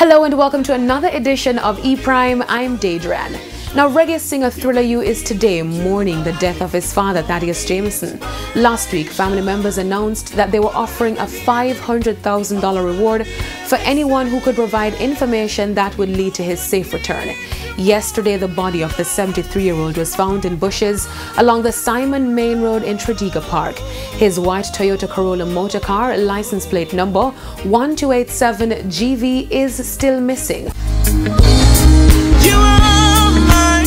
Hello and welcome to another edition of E-Prime. I'm Daedran. Now, reggae singer Thriller U is today mourning the death of his father, Thaddeus Jameson. Last week, family members announced that they were offering a $500,000 reward for anyone who could provide information that would lead to his safe return. Yesterday, the body of the 73-year-old was found in bushes along the Simon Main Road in Tredegar Park. His white Toyota Corolla motor car, license plate number 1287GV, is still missing. You are my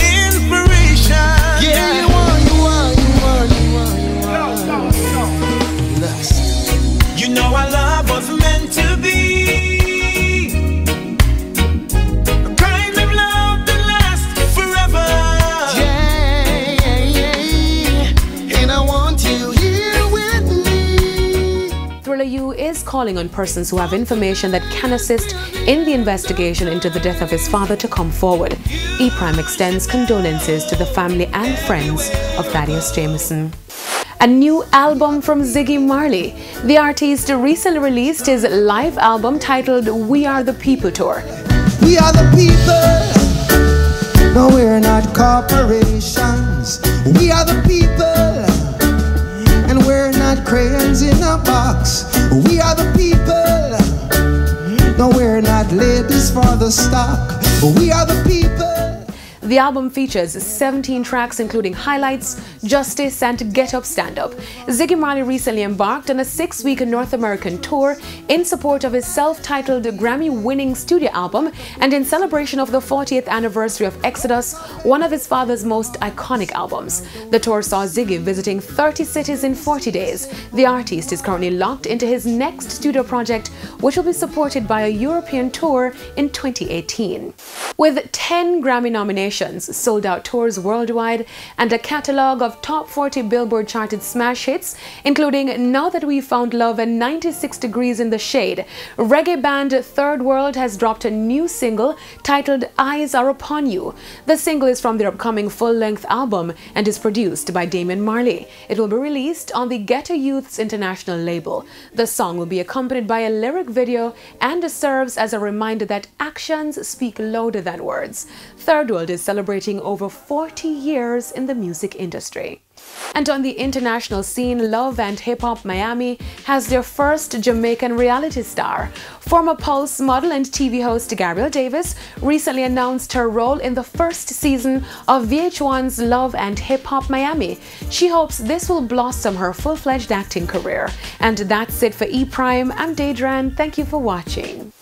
inspiration. Yeah, you are. You know our love was meant to be. Thriller U is calling on persons who have information that can assist in the investigation into the death of his father to come forward. E-Prime extends condolences to the family and friends of Thaddeus Jameson. A new album from Ziggy Marley. The artist recently released his live album titled We Are the People Tour. We are the people. No, we're not corporations. We are the people. And we're not crayons in a box. We are the people. No, we're not ladies for the stock. We are the people. The album features 17 tracks including Highlights, Justice and Get Up Stand Up. Ziggy Marley recently embarked on a 6-week North American tour in support of his self-titled Grammy-winning studio album and in celebration of the 40th anniversary of Exodus, one of his father's most iconic albums. The tour saw Ziggy visiting 30 cities in 40 days. The artist is currently locked into his next studio project, which will be supported by a European tour in 2018. With 10 Grammy nominations, sold-out tours worldwide, and a catalogue of top 40 Billboard charted smash hits, including Now That We Found Love and 96 Degrees in the Shade, reggae band Third World has dropped a new single titled Eyes Are Upon You. The single is from their upcoming full-length album and is produced by Damian Marley. It will be released on the Ghetto Youths International label. The song will be accompanied by a lyric video and serves as a reminder that actions speak louder than words. Third World is celebrating over 40 years in the music industry. And on the international scene, Love and Hip Hop Miami has their first Jamaican reality star. Former Pulse model and TV host Gabrielle Davis recently announced her role in the first season of VH1's Love and Hip Hop Miami. She hopes this will blossom her full-fledged acting career. And that's it for E-Prime. I'm Daedran. Thank you for watching.